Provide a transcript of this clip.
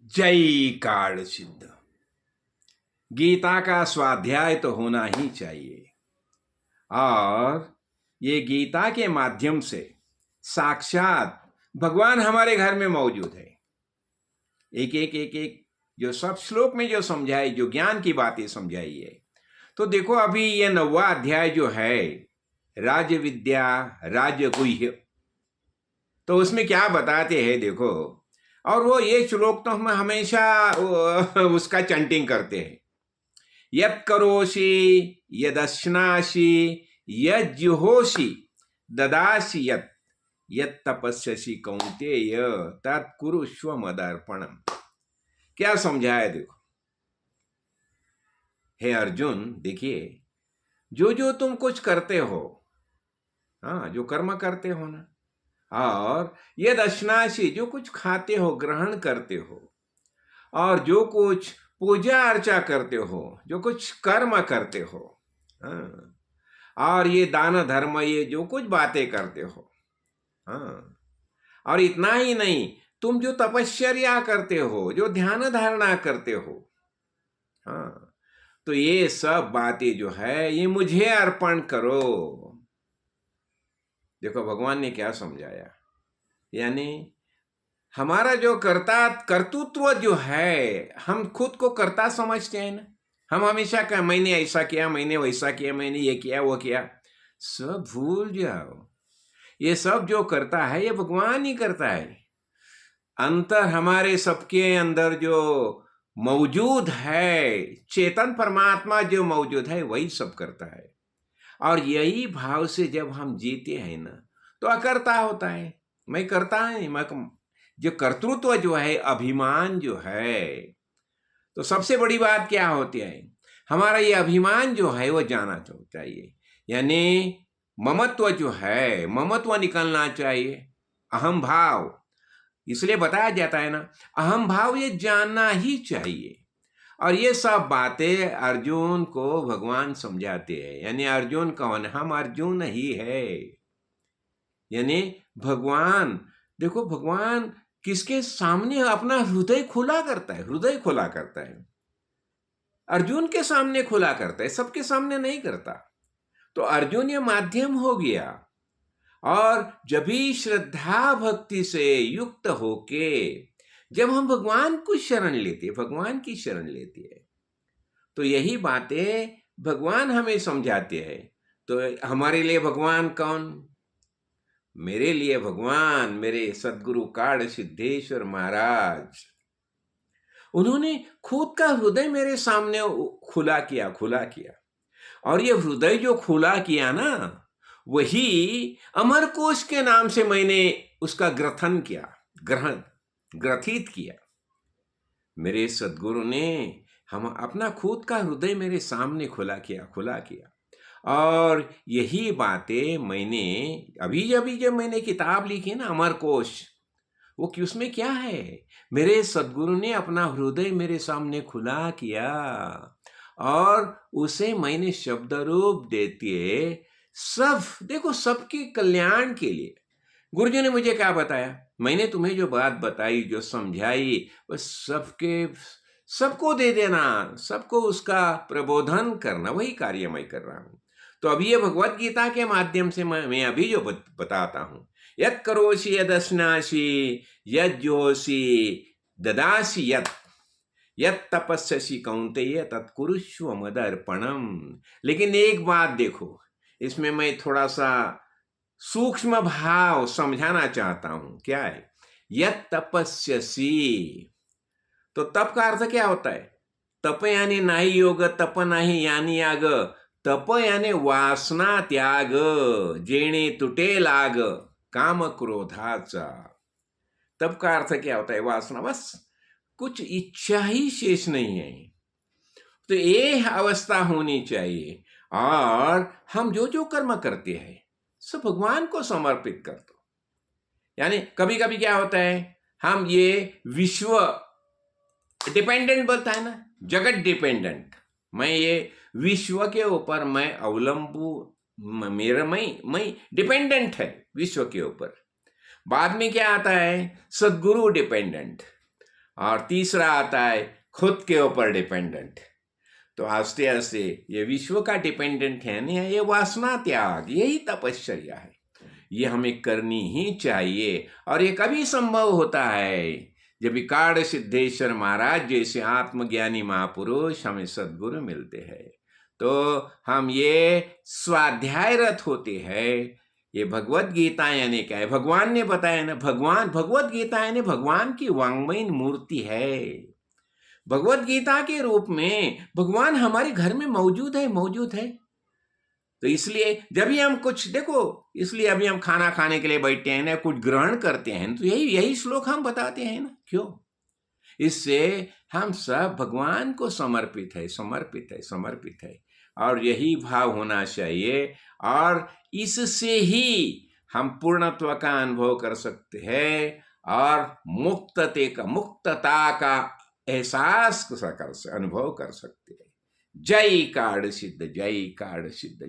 जय काल सिद्ध। गीता का स्वाध्याय तो होना ही चाहिए और ये गीता के माध्यम से साक्षात भगवान हमारे घर में मौजूद है। एक एक एक एक जो सब श्लोक में जो समझाई, जो ज्ञान की बातें समझाई है। तो देखो अभी ये 9वां अध्याय जो है राज विद्या राज गुह्य, तो उसमें क्या बताते हैं देखो। और वो ये श्लोक तो हम हमेशा उसका चैंटिंग करते हैं। यत् करोषि यदश्नासि यज्जुहोषि ददासि यत् यत् तपस्यसि कौन्तेय तत् कुरुष्व मदर्पणम। क्या समझाया देखो। हे अर्जुन, देखिए जो जो तुम कुछ करते हो, हाँ, जो कर्म करते हो ना, और ये दशनाशी जो कुछ खाते हो, ग्रहण करते हो, और जो कुछ पूजा अर्चा करते हो, जो कुछ कर्म करते हो, हाँ, और ये दान धर्म, ये जो कुछ बातें करते हो, हाँ, और इतना ही नहीं, तुम जो तपश्चर्या करते हो, जो ध्यान धारणा करते हो, हाँ, तो ये सब बातें जो है ये मुझे अर्पण करो। देखो भगवान ने क्या समझाया, यानी हमारा जो कर्तृत्व जो है, हम खुद को कर्ता समझते हैं ना। हम हमेशा कहा मैंने ऐसा किया, मैंने वैसा किया, मैंने ये किया वो किया। सब भूल जाओ। ये सब जो करता है ये भगवान ही करता है। अंतर हमारे सबके अंदर जो मौजूद है, चेतन परमात्मा जो मौजूद है वही सब करता है। और यही भाव से जब हम जीते हैं ना, तो अकर्ता होता है। मैं करता है, मैं जो कर्तृत्व जो है, अभिमान जो है, तो सबसे बड़ी बात क्या होती है, हमारा ये अभिमान जो है वो जाना चाहिए। यानी ममत्व जो है, ममत्व निकलना चाहिए, अहम भाव। इसलिए बताया जाता है ना, अहम भाव ये जानना ही चाहिए। और ये सब बातें अर्जुन को भगवान समझाते हैं। यानी अर्जुन कौन? हम अर्जुन ही है। यानी भगवान, देखो भगवान किसके सामने अपना हृदय खुला करता है, हृदय खुला करता है। अर्जुन के सामने खुला करता है, सबके सामने नहीं करता। तो अर्जुन ये माध्यम हो गया। और जब भी श्रद्धा भक्ति से युक्त होके जब हम भगवान को शरण लेते, भगवान की शरण लेते हैं, तो यही बातें भगवान हमें समझाते हैं। तो हमारे लिए भगवान कौन? मेरे लिए भगवान मेरे सदगुरु काड़ सिद्धेश्वर महाराज। उन्होंने खुद का हृदय मेरे सामने खुला किया, खुला किया। और ये हृदय जो खुला किया ना, वही अमर कोश के नाम से मैंने उसका ग्रथन किया, ग्रहण ग्रथित किया। मेरे सदगुरु ने हम अपना खुद का हृदय मेरे सामने खुला किया, खुला किया। और यही बातें मैंने अभी अभी जब मैंने किताब लिखी ना, अमर कोश, वो कि उसमें क्या है, मेरे सदगुरु ने अपना हृदय मेरे सामने खुला किया और उसे मैंने शब्द रूप देते सब, देखो सबके कल्याण के लिए। गुरुजी ने मुझे क्या बताया, मैंने तुम्हें जो बात बताई, जो समझाई, बस सबको दे देना, सबको उसका प्रबोधन करना, वही कार्य मैं कर रहा हूं। तो अभी ये भगवत गीता के माध्यम से मैं अभी जो बताता हूं, यत् करोषि यदश्नासि यज्जोषि ददासि यत् यत् तपस्यसि कौन्तेय तत्कुरुष्व मदर्पणम। लेकिन एक बात देखो, इसमें मैं थोड़ा सा सूक्ष्म भाव समझाना चाहता हूं। क्या है? यत् तपस्यसि, तो तप का अर्थ क्या होता है? तप यानी नाही योग, तप नाही यानी याग। तप यानी वासना त्याग, जेणे तुटे लाग काम क्रोधाचा। तप का अर्थ क्या होता है? वासना, बस कुछ इच्छा ही शेष नहीं है। तो ये अवस्था होनी चाहिए। और हम जो जो कर्म करते हैं सब भगवान को समर्पित कर दो। यानी कभी कभी क्या होता है, हम ये विश्व डिपेंडेंट बोलता है ना, जगत डिपेंडेंट, मैं ये विश्व के ऊपर मैं अवलंबू, मेरा मैं डिपेंडेंट है विश्व के ऊपर। बाद में क्या आता है? सदगुरु डिपेंडेंट। और तीसरा आता है खुद के ऊपर डिपेंडेंट। तो आस्ते आस्ते ये विश्व का डिपेंडेंट है ना, ये वासना त्याग, यही तपश्चर्या है। ये हमें करनी ही चाहिए। और ये कभी संभव होता है जब विकार सिद्धेश्वर महाराज जैसे आत्मज्ञानी महापुरुष हमें सद्गुरु मिलते हैं, तो हम ये स्वाध्यायरत होते हैं। ये भगवत गीता यानी क्या है, भगवान ने बताया ना, भगवत गीता यानी भगवान की वांग्मयी मूर्ति है। भगवत गीता के रूप में भगवान हमारे घर में मौजूद है। तो इसलिए जब भी हम कुछ देखो, इसलिए अभी हम खाना खाने के लिए बैठते हैं ना, कुछ ग्रहण करते हैं, तो यही श्लोक हम बताते हैं ना। क्यों? इससे हम सब भगवान को समर्पित है। और यही भाव होना चाहिए, और इससे ही हम पूर्णत्व का अनुभव कर सकते हैं और मुक्तता का एहसास अनुभव कर सकते हैं। जय कार्ड सिद्ध, जय कार्ड सिद्ध।